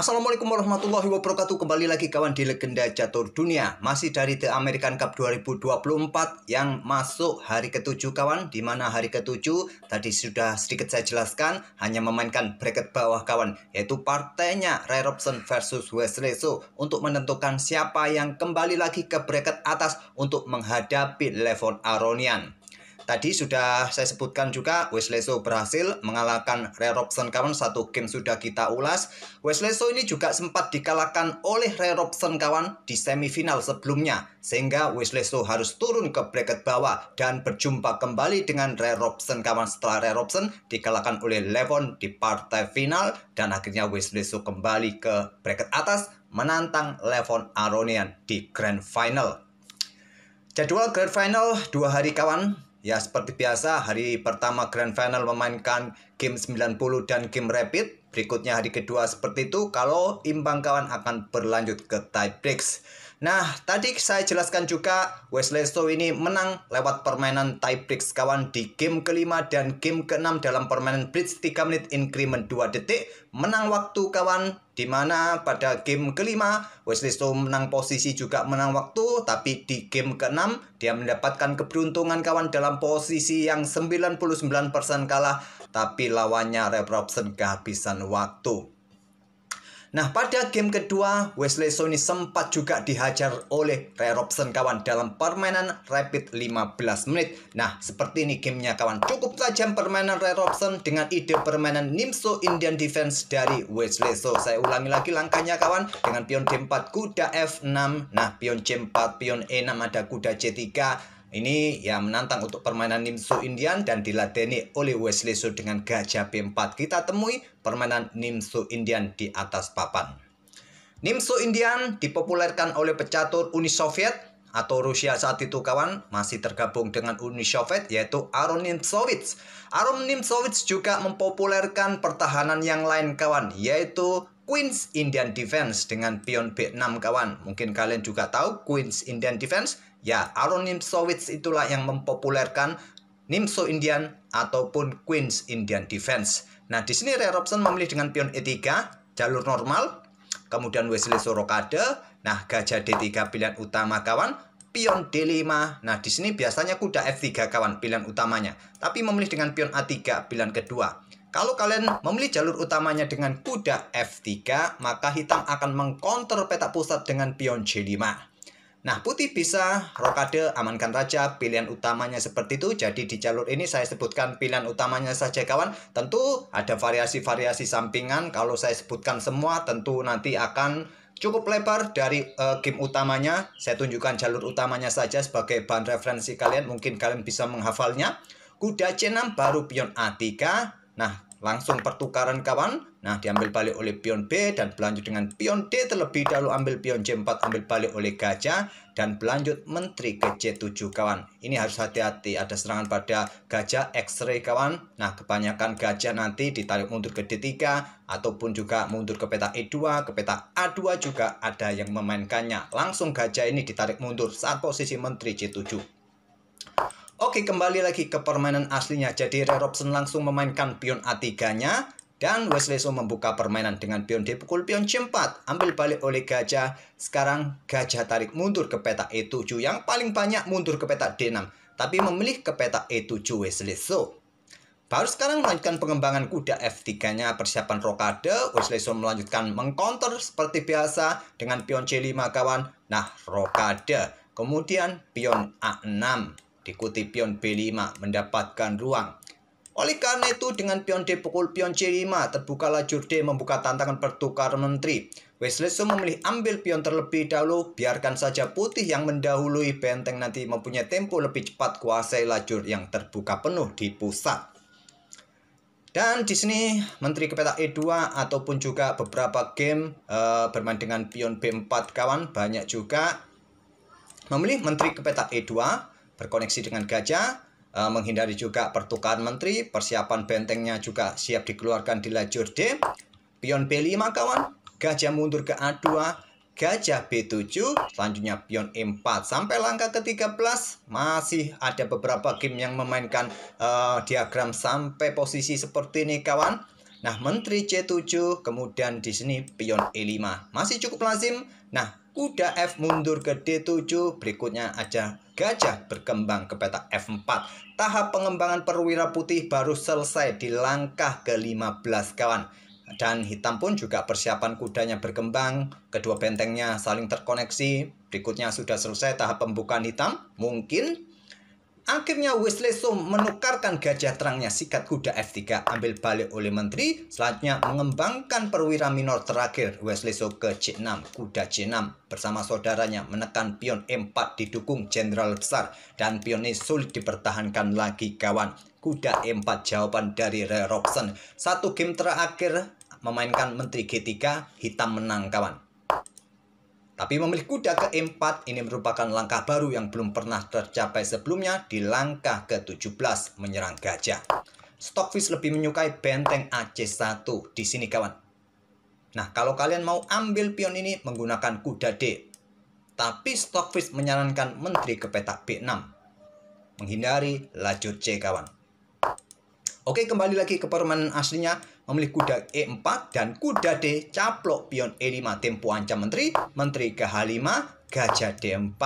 Assalamualaikum warahmatullahi wabarakatuh. Kembali lagi kawan di Legenda Catur Dunia. Masih dari The American Cup 2024 yang masuk hari ke-7 kawan. Dimana hari ke-7 tadi sudah sedikit saya jelaskan, hanya memainkan bracket bawah kawan, yaitu partainya Ray Robson versus Wesley So untuk menentukan siapa yang kembali lagi ke bracket atas untuk menghadapi Levon Aronian. Tadi sudah saya sebutkan juga, Wesley So berhasil mengalahkan Ray Robson kawan. Satu game sudah kita ulas. Wesley So ini juga sempat dikalahkan oleh Ray Robson kawan di semifinal sebelumnya, sehingga Wesley So harus turun ke bracket bawah dan berjumpa kembali dengan Ray Robson kawan setelah Ray Robson dikalahkan oleh Levon di partai final, dan akhirnya Wesley So kembali ke bracket atas menantang Levon Aronian di grand final. Jadwal grand final 2 hari kawan. Ya seperti biasa, hari pertama grand final memainkan game 90 dan game rapid. Berikutnya hari kedua seperti itu. Kalau imbang kawan akan berlanjut ke tie breaks. Nah, tadi saya jelaskan juga Wesley So ini menang lewat permainan tie breaks kawan di game kelima dan game keenam dalam permainan blitz 3 menit increment 2 detik. Menang waktu kawan, dimana pada game kelima Wesley So menang posisi juga menang waktu, tapi di game keenam dia mendapatkan keberuntungan kawan dalam posisi yang 99% kalah, tapi lawannya Ray Robson kehabisan waktu. Nah, pada game kedua, Wesley So ini sempat juga dihajar oleh Ray Robson kawan dalam permainan rapid 15 menit. Nah, seperti ini gamenya kawan. Cukup tajam permainan Ray Robson dengan ide permainan Nimso Indian Defense dari Wesley So. Saya ulangi lagi langkahnya kawan. Dengan pion D4, kuda F6. Nah, pion C4, pion E6, ada kuda C3. Ini ya menantang untuk permainan Nimso Indian dan diladeni oleh Wesley So dengan gajah B4. Kita temui permainan Nimso Indian di atas papan. Nimso Indian dipopulerkan oleh pecatur Uni Soviet atau Rusia saat itu kawan, masih tergabung dengan Uni Soviet, yaitu Aron Nimzowitsch. Aron Nimzowitsch juga mempopulerkan pertahanan yang lain kawan, yaitu Queen's Indian Defense dengan pion B6 kawan. Mungkin kalian juga tahu Queen's Indian Defense. Ya, Aron Nimzowitsch itulah yang mempopulerkan Nimso Indian ataupun Queen's Indian Defense. Nah, di sini Ray Robson memilih dengan pion E3, jalur normal. Kemudian Wesley So rokade. Nah, gajah D3 pilihan utama kawan. Pion D5. Nah, di sini biasanya kuda F3 kawan pilihan utamanya. Tapi memilih dengan pion A3 pilihan kedua. Kalau kalian memilih jalur utamanya dengan kuda F3, maka hitam akan mengcounter petak pusat dengan pion J5. Nah, putih bisa rokade, amankan raja, pilihan utamanya seperti itu. Jadi di jalur ini saya sebutkan pilihan utamanya saja kawan. Tentu ada variasi-variasi sampingan. Kalau saya sebutkan semua tentu nanti akan cukup lebar dari game utamanya. Saya tunjukkan jalur utamanya saja sebagai bahan referensi kalian. Mungkin kalian bisa menghafalnya. Kuda C6 baru pion A3. Nah, langsung pertukaran kawan. Nah, diambil balik oleh pion B dan berlanjut dengan pion D terlebih dahulu, ambil pion C4, ambil balik oleh gajah dan berlanjut menteri ke C7 kawan. Ini harus hati-hati, ada serangan pada gajah X-ray kawan. Nah, kebanyakan gajah nanti ditarik mundur ke D3 ataupun juga mundur ke peta E2, ke peta A2 juga ada yang memainkannya. Langsung gajah ini ditarik mundur saat posisi menteri C7. Oke, kembali lagi ke permainan aslinya. Jadi Ray Robson langsung memainkan pion A3-nya dan Wesley So membuka permainan dengan pion D pukul pion C4. Ambil balik oleh gajah. Sekarang gajah tarik mundur ke peta E7. Yang paling banyak mundur ke peta D6. Tapi memilih ke peta E7 Wesley So. Baru sekarang melanjutkan pengembangan kuda F3-nya, persiapan rokade. Wesley So melanjutkan mengcounter seperti biasa dengan pion C5 kawan. Nah, rokade. Kemudian pion A6. Diikuti pion B5 mendapatkan ruang. Oleh karena itu dengan pion D pukul pion C5 terbuka lajur D membuka tantangan pertukaran menteri. Wesley So memilih ambil pion terlebih dahulu, biarkan saja putih yang mendahului, benteng nanti mempunyai tempo lebih cepat, kuasai lajur yang terbuka penuh di pusat. Dan di sini menteri ke peta E2 ataupun juga beberapa game bermain dengan pion B4 kawan, banyak juga memilih menteri ke peta E2. Berkoneksi dengan gajah, menghindari juga pertukaran menteri, persiapan bentengnya juga siap dikeluarkan di lajur D. Pion B5 kawan, gajah mundur ke A2, gajah B7, selanjutnya pion E4. Sampai langkah ke-13, masih ada beberapa game yang memainkan diagram sampai posisi seperti ini kawan. Nah, menteri C7, kemudian di sini pion E5. Masih cukup lazim. Nah, kuda F mundur ke D7, berikutnya ada gajah berkembang ke peta F4. Tahap pengembangan perwira putih baru selesai di langkah ke-15 kawan. Dan hitam pun juga persiapan kudanya berkembang, kedua bentengnya saling terkoneksi. Berikutnya sudah selesai tahap pembukaan hitam. Mungkin akhirnya Wesleso menukarkan gajah terangnya sikat kuda F3 ambil balik oleh menteri. Selanjutnya mengembangkan perwira minor terakhir Wesleso ke C6, kuda C6 bersama saudaranya menekan pion E4 didukung jenderal besar. Dan pion ini sulit dipertahankan lagi kawan. Kuda E4 jawaban dari Roy Robson. Satu game terakhir memainkan menteri G3, hitam menang kawan. Tapi memilih kuda ke E4 ini merupakan langkah baru yang belum pernah tercapai sebelumnya di langkah ke-17 menyerang gajah. Stockfish lebih menyukai benteng AC1 di sini kawan. Nah, kalau kalian mau ambil pion ini menggunakan kuda D. Tapi Stockfish menyarankan menteri ke peta B6. Menghindari lajur C kawan. Oke, kembali lagi ke permainan aslinya. Memilih kuda E4 dan kuda D, caplok pion E5, tempo ancam menteri, menteri ke H5, gajah D4.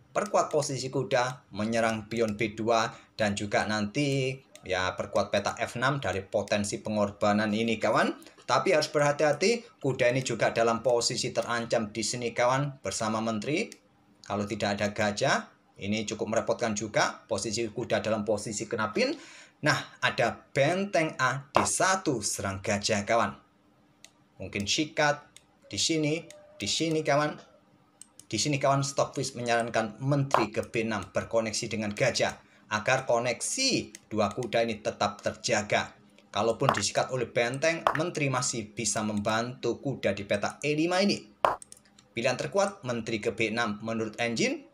Perkuat posisi kuda, menyerang pion B2, dan juga nanti ya perkuat peta F6 dari potensi pengorbanan ini kawan. Tapi harus berhati-hati, kuda ini juga dalam posisi terancam di sini kawan, bersama menteri. Kalau tidak ada gajah, ini cukup merepotkan juga, posisi kuda dalam posisi kena pin. Nah, ada benteng A D1 serang gajah kawan. Mungkin sikat di sini kawan. Di sini kawan Stockfish menyarankan menteri ke B6 berkoneksi dengan gajah agar koneksi dua kuda ini tetap terjaga. Kalaupun disikat oleh benteng, menteri masih bisa membantu kuda di peta E5 ini. Pilihan terkuat menteri ke B6 menurut engine.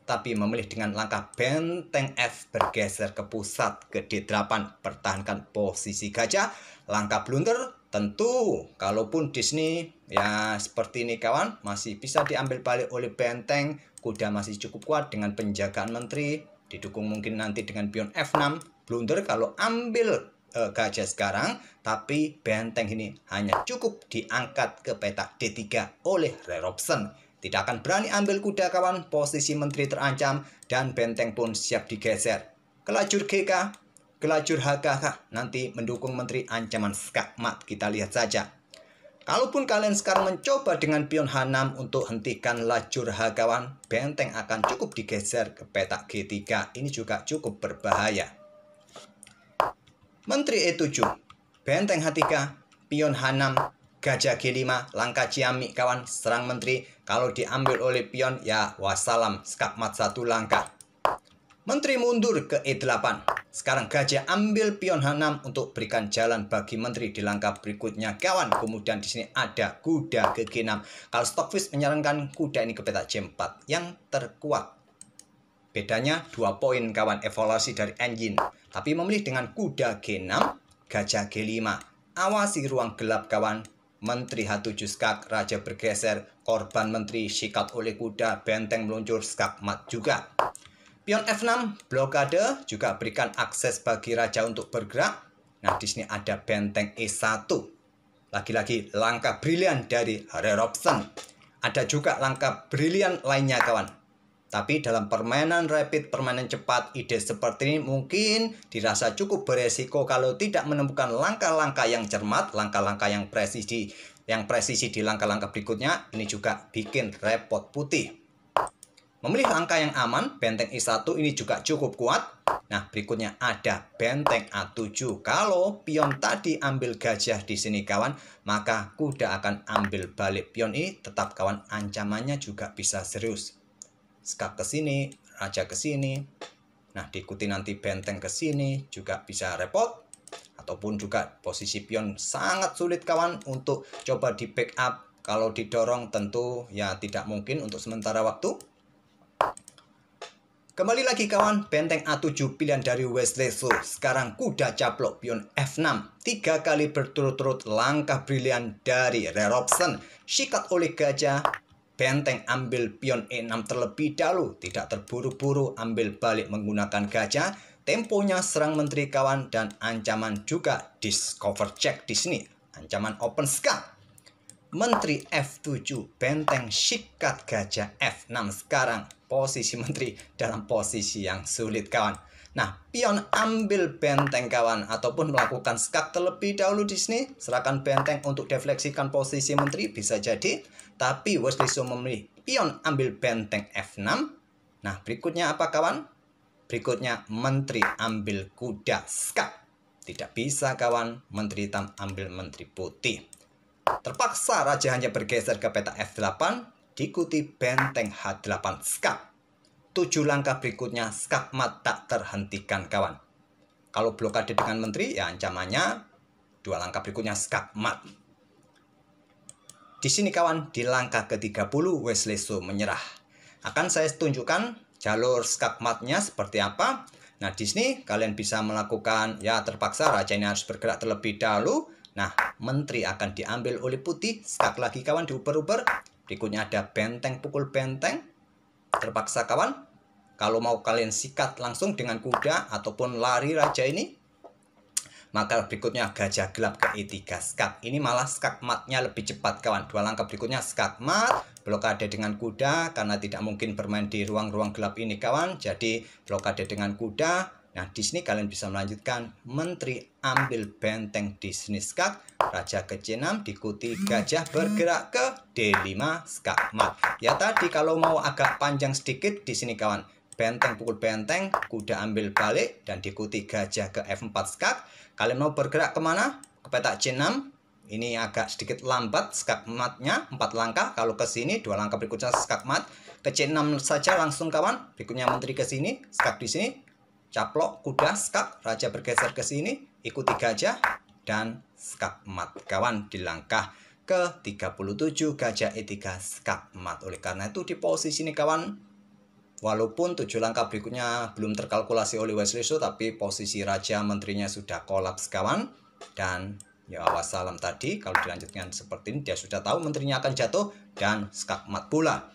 Tapi memilih dengan langkah benteng F bergeser ke pusat ke D8, pertahankan posisi gajah. Langkah blunder tentu kalaupun di sini ya seperti ini kawan, masih bisa diambil balik oleh benteng. Kuda masih cukup kuat dengan penjagaan menteri, didukung mungkin nanti dengan pion F6. Blunder kalau ambil gajah sekarang, tapi benteng ini hanya cukup diangkat ke peta D3 oleh Roy Robson. Tidak akan berani ambil kuda kawan, posisi menteri terancam dan benteng pun siap digeser. Ke lajur GK, ke lajur HK, nanti mendukung menteri ancaman skakmat, kita lihat saja. Kalaupun kalian sekarang mencoba dengan pion H6 untuk hentikan lajur H kawan, benteng akan cukup digeser ke peta G3, ini juga cukup berbahaya. Menteri E7, benteng H3, pion H6, gajah G5, langkah ciamik kawan, serang menteri. Kalau diambil oleh pion, ya wassalam, skakmat satu langkah. Menteri mundur ke E8. Sekarang gajah ambil pion H6 untuk berikan jalan bagi menteri di langkah berikutnya kawan. Kemudian di sini ada kuda ke G6. Kalau Stockfish menyarankan kuda ini ke peta C4 yang terkuat. Bedanya 2 poin kawan evaluasi dari engine. Tapi memilih dengan kuda G6, gajah G5. Awasi ruang gelap kawan. Menteri H7 skak, raja bergeser, korban menteri sikat oleh kuda, benteng meluncur, skakmat juga. Pion F6 blokade juga berikan akses bagi raja untuk bergerak. Nah, di sini ada benteng E1. Lagi-lagi langkah brilian dari Roy Robson. Ada juga langkah brilian lainnya kawan. Tapi dalam permainan rapid, permainan cepat, ide seperti ini mungkin dirasa cukup beresiko kalau tidak menemukan langkah-langkah yang cermat, langkah-langkah yang presisi di langkah-langkah berikutnya. Ini juga bikin repot putih. Memilih langkah yang aman, benteng E1 ini juga cukup kuat. Nah, berikutnya ada benteng A7. Kalau pion tadi ambil gajah di sini kawan, maka kuda akan ambil balik pion ini. Tetap kawan, ancamannya juga bisa serius. Skak ke sini, raja ke sini. Nah, diikuti nanti benteng ke sini juga bisa repot. Ataupun juga posisi pion sangat sulit kawan untuk coba di backup. Kalau didorong tentu ya tidak mungkin untuk sementara waktu. Kembali lagi kawan, benteng A7 pilihan dari Wesleso. Sekarang kuda caplok pion F6. 3 kali berturut-turut langkah brilian dari Roy Robson. Sikat oleh gajah. Benteng ambil pion E6 terlebih dahulu, tidak terburu-buru ambil balik menggunakan gajah. Temponya serang menteri kawan, dan ancaman juga discover check di sini. Ancaman open skak. Menteri F7, benteng sikat gajah F6 sekarang. Posisi menteri dalam posisi yang sulit kawan. Nah, pion ambil benteng kawan, ataupun melakukan skak terlebih dahulu di sini. Serahkan benteng untuk defleksikan posisi menteri, bisa jadi. Tapi Wesley So memilih pion ambil benteng F6. Nah, berikutnya apa kawan? Berikutnya menteri ambil kuda skak. Tidak bisa kawan, menteri hitam ambil menteri putih. Terpaksa raja hanya bergeser ke peta F8, diikuti benteng H8 skak. 7 langkah berikutnya skak mat tak terhentikan kawan. Kalau blokade dengan menteri, ya ancamannya 2 langkah berikutnya skak mat. Di sini kawan, di langkah ke-30 Wesley So menyerah. Akan saya tunjukkan jalur skak matnya seperti apa. Nah, di sini kalian bisa melakukan, ya terpaksa raja ini harus bergerak terlebih dahulu. Nah, menteri akan diambil oleh putih. Skak lagi kawan, diuber-uber. Berikutnya ada benteng pukul benteng. Terpaksa kawan. Kalau mau kalian sikat langsung dengan kuda ataupun lari raja ini, maka berikutnya gajah gelap ke E3 skak. Ini malah skak matnya lebih cepat kawan. 2 langkah berikutnya skak mat, blokade dengan kuda karena tidak mungkin bermain di ruang-ruang gelap ini kawan. Jadi blokade dengan kuda. Nah, di sini kalian bisa melanjutkan menteri ambil benteng di sini skak, raja ke C6 diikuti gajah bergerak ke D5 skak mat. Ya tadi kalau mau agak panjang sedikit di sini kawan. Benteng pukul benteng, kuda ambil balik dan diikuti gajah ke F4 skak. Kalian mau bergerak kemana? Ke peta C6. Ini agak sedikit lambat skak matnya, 4 langkah. Kalau ke sini 2 langkah berikutnya skak mat. Ke C6 saja langsung kawan. Berikutnya menteri ke sini, skak di sini. Caplok kuda skak, raja bergeser ke sini, ikuti gajah dan skak mat kawan di langkah ke-37 gajah E3 skak mat. Oleh karena itu di posisi ini kawan, walaupun 7 langkah berikutnya belum terkalkulasi oleh Wesley So, tapi posisi raja menterinya sudah kolaps kawan. Dan ya wassalam tadi, kalau dilanjutkan seperti ini, dia sudah tahu menterinya akan jatuh dan skak mat pula.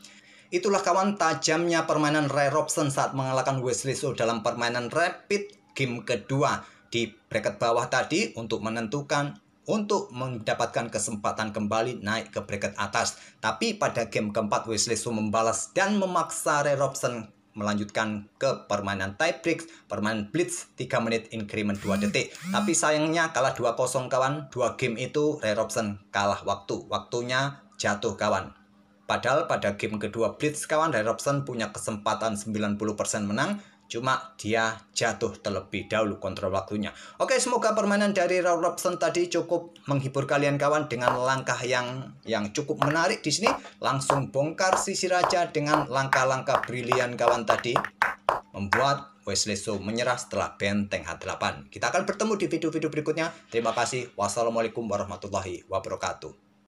Itulah kawan tajamnya permainan Ray Robson saat mengalahkan Wesley So dalam permainan rapid game kedua di bracket bawah tadi untuk menentukan, untuk mendapatkan kesempatan kembali naik ke bracket atas. Tapi pada game keempat Wesley So membalas dan memaksa Ray Robson melanjutkan ke permainan tie break, permainan blitz 3 menit increment 2 detik. Tapi sayangnya kalah 2-0 kawan. 2 game itu Ray Robson kalah waktu. Waktunya jatuh kawan. Padahal pada game kedua blitz kawan, Ray Robson punya kesempatan 90% menang. Cuma dia jatuh terlebih dahulu kontrol waktunya. Oke, semoga permainan dari Ray Robson tadi cukup menghibur kalian kawan dengan langkah yang cukup menarik di sini. Langsung bongkar sisi raja dengan langkah-langkah brilian kawan tadi, membuat Wesley So menyerah setelah benteng H8. Kita akan bertemu di video-video berikutnya. Terima kasih. Wassalamualaikum warahmatullahi wabarakatuh.